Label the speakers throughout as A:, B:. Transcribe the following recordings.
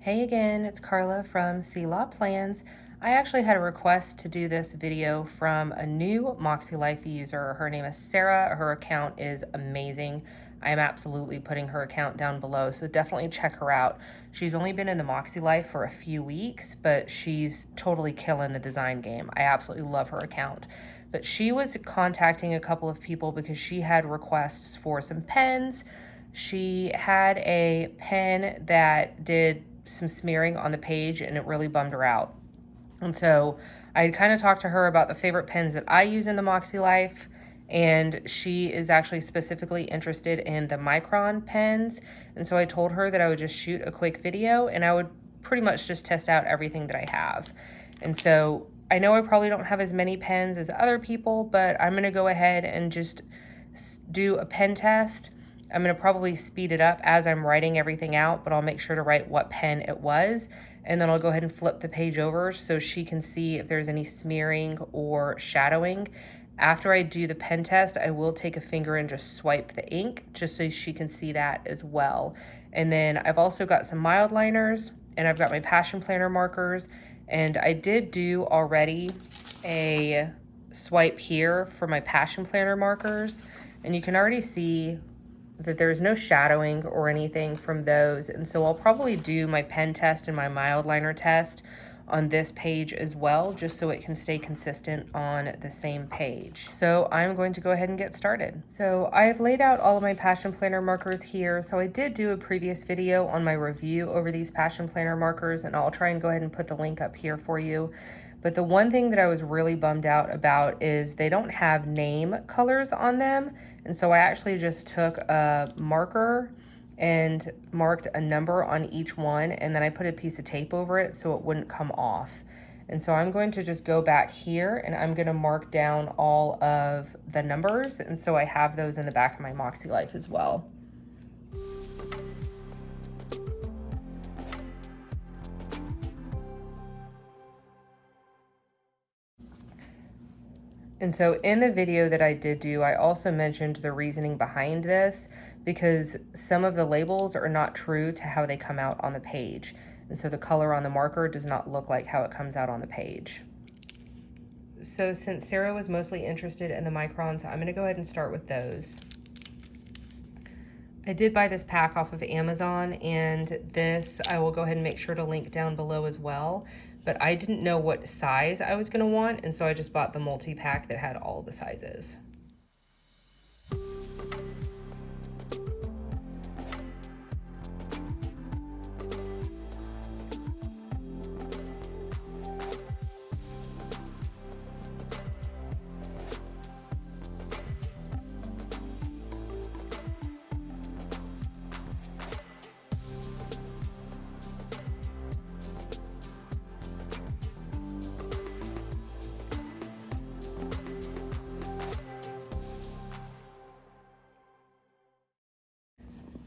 A: Hey again, it's Carla from MakseLife Plans. I actually had a request to do this video from a new MakseLife user. Her name is Sarah. Her account is amazing. I am absolutely putting her account down below, so definitely check her out. She's only been in the MakseLife for a few weeks, but she's totally killing the design game. I absolutely love her account. But she was contacting a couple of people because she had requests for some pens. She had a pen that did some smearing on the page and it really bummed her out. And so I kind of talked to her about the favorite pens that I use in the MakseLife, and she is actually specifically interested in the Micron pens. And so I told her that I would just shoot a quick video and I would pretty much just test out everything that I have. And so I know I probably don't have as many pens as other people, but I'm going to go ahead and just do a pen test. I'm going to probably speed it up as I'm writing everything out, but I'll make sure to write what pen it was. And then I'll go ahead and flip the page over so she can see if there's any smearing or shadowing. After I do the pen test, I will take a finger and just swipe the ink just so she can see that as well. And then I've also got some Mildliners and I've got my Passion Planner markers. And I did do already a swipe here for my Passion Planner markers. And you can already see that there's no shadowing or anything from those. And so I'll probably do my pen test and my Mildliner test on this page as well, just so it can stay consistent on the same page. So I'm going to go ahead and get started. So I've laid out all of my Passion Planner markers here. So I did do a previous video on my review over these Passion Planner markers, and I'll try and go ahead and put the link up here for you. But the one thing that I was really bummed out about is they don't have name colors on them. And so I actually just took a marker and marked a number on each one, and then I put a piece of tape over it so it wouldn't come off. And so I'm going to just go back here and I'm going to mark down all of the numbers. And so I have those in the back of my MakseLife as well. And so in the video that I did do, I also mentioned the reasoning behind this because some of the labels are not true to how they come out on the page. And so the color on the marker does not look like how it comes out on the page. So since Sarah was mostly interested in the Microns, I'm gonna go ahead and start with those. I did buy this pack off of Amazon, and this I will go ahead and make sure to link down below as well. But I didn't know what size I was gonna want, and so I just bought the multi-pack that had all the sizes.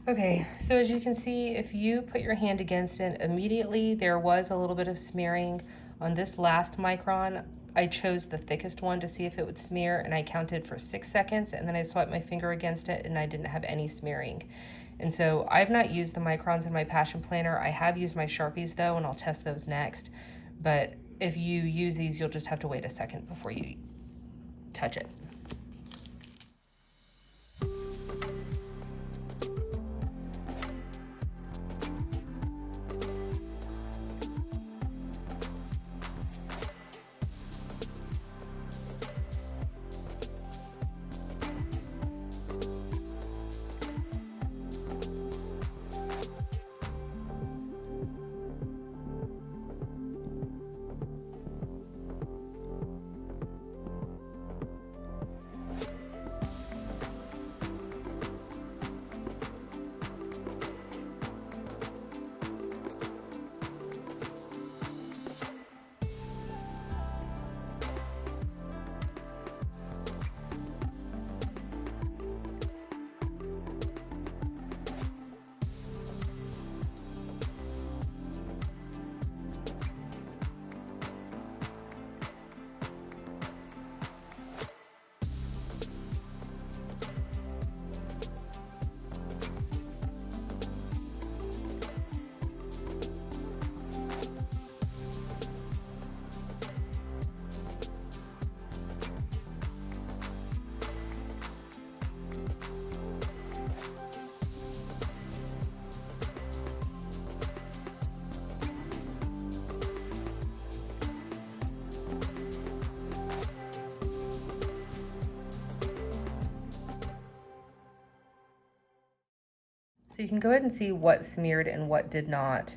A: Okay, so as you can see, if you put your hand against it, immediately there was a little bit of smearing. On this last Micron, I chose the thickest one to see if it would smear, and I counted for 6 seconds, and then I swiped my finger against it and I didn't have any smearing. And so I've not used the Microns in my Passion Planner. I have used my Sharpies though, and I'll test those next. But if you use these, you'll just have to wait a second before you touch it. So you can go ahead and see what smeared and what did not.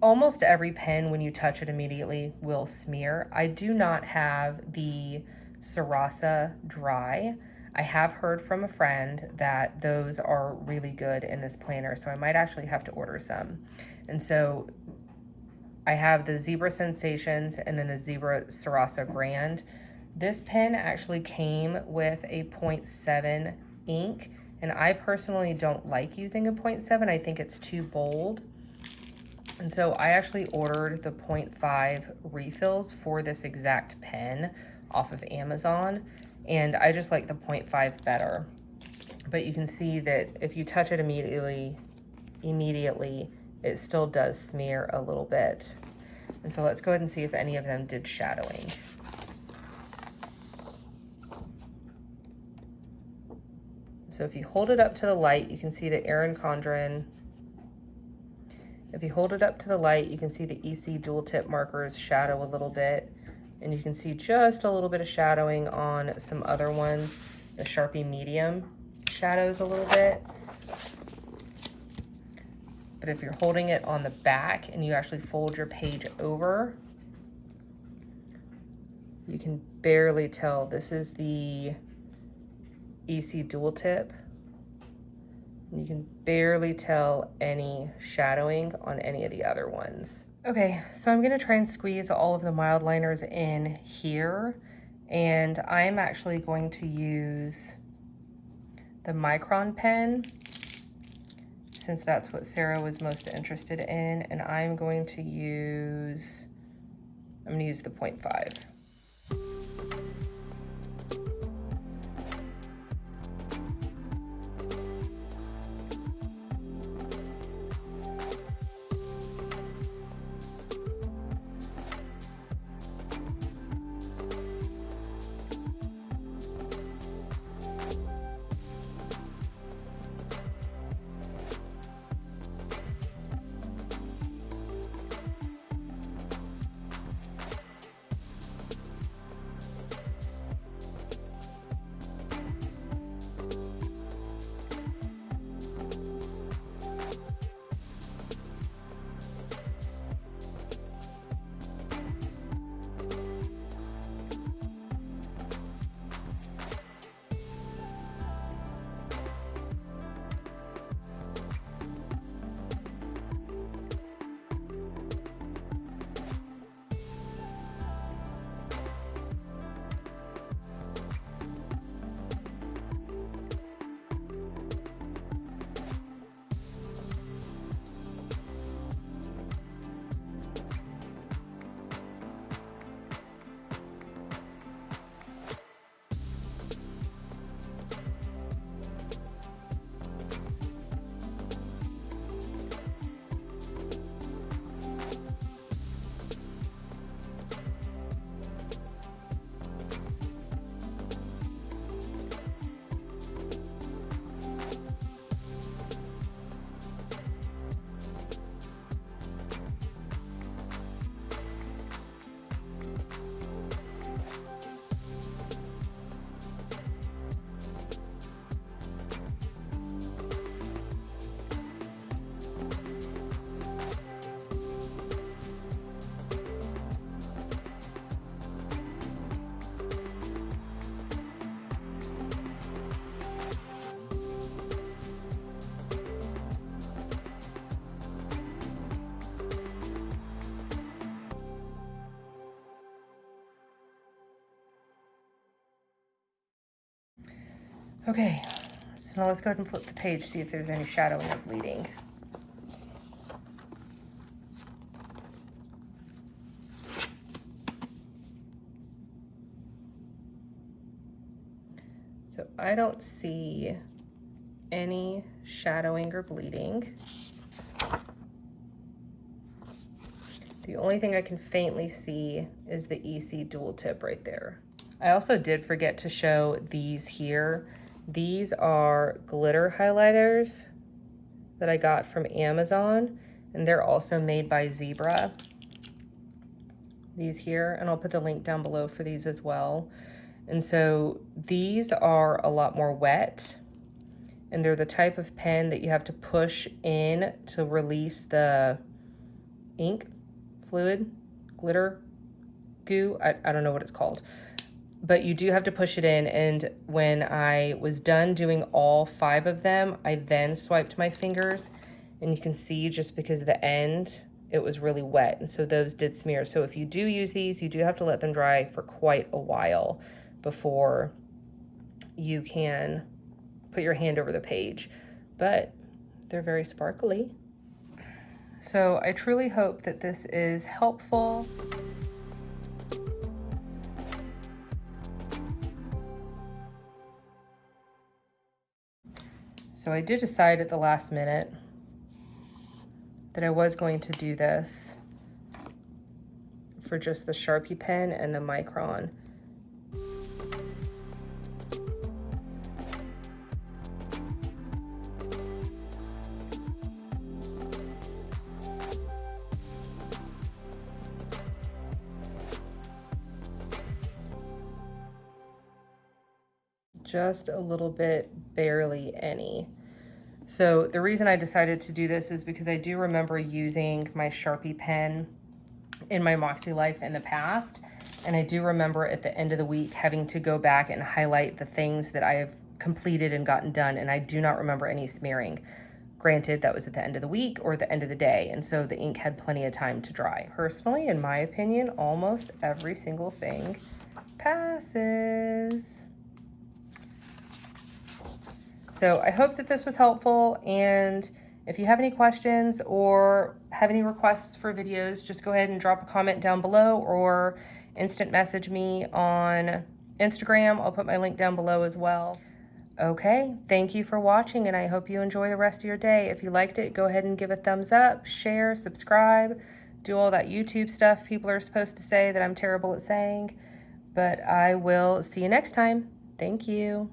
A: Almost every pen, when you touch it immediately, will smear. I do not have the Sarasa dry. I have heard from a friend that those are really good in this planner, so I might actually have to order some. And so I have the Zebra Sensations and then the Zebra Sarasa Grand. This pen actually came with a 0.7 ink, and I personally don't like using a 0.7. I think it's too bold. And so I actually ordered the 0.5 refills for this exact pen off of Amazon, and I just like the 0.5 better. But you can see that if you touch it immediately, it still does smear a little bit. And so let's go ahead and see if any of them did shadowing. So if you hold it up to the light, you can see the Erin Condren. If you hold it up to the light, you can see the EC dual tip markers shadow a little bit, and you can see just a little bit of shadowing on some other ones. The Sharpie Medium shadows a little bit. But if you're holding it on the back and you actually fold your page over, you can barely tell. This is the EC dual tip. You can barely tell any shadowing on any of the other ones. Okay, so I'm gonna try and squeeze all of the Mildliners in here, and I'm actually going to use the Micron pen, since that's what Sarah was most interested in, and I'm going to use the 0.5. Okay, so now let's go ahead and flip the page, see if there's any shadowing or bleeding. So I don't see any shadowing or bleeding. The only thing I can faintly see is the EC dual tip right there. I also did forget to show these here. These are glitter highlighters that I got from Amazon, and they're also made by Zebra. These here, and I'll put the link down below for these as well. And so these are a lot more wet, and they're the type of pen that you have to push in to release the ink, fluid, glitter, goo. I don't know what it's called, but you do have to push it in. And when I was done doing all 5 of them, I then swiped my fingers, and you can see just because of the end, it was really wet, and so those did smear. So if you do use these, you do have to let them dry for quite a while before you can put your hand over the page, but they're very sparkly. So I truly hope that this is helpful. So I did decide at the last minute that I was going to do this for just the Sharpie pen and the Micron. Just a little bit, barely any. So the reason I decided to do this is because I do remember using my Sharpie pen in my MakseLife in the past, and I do remember at the end of the week having to go back and highlight the things that I have completed and gotten done, and I do not remember any smearing. Granted, that was at the end of the week or the end of the day, and so the ink had plenty of time to dry. Personally, in my opinion, almost every single thing passes. So I hope that this was helpful, and if you have any questions or have any requests for videos, just go ahead and drop a comment down below or instant message me on Instagram. I'll put my link down below as well. Okay, thank you for watching, and I hope you enjoy the rest of your day. If you liked it, go ahead and give a thumbs up, share, subscribe, do all that YouTube stuff people are supposed to say that I'm terrible at saying. But I will see you next time. Thank you.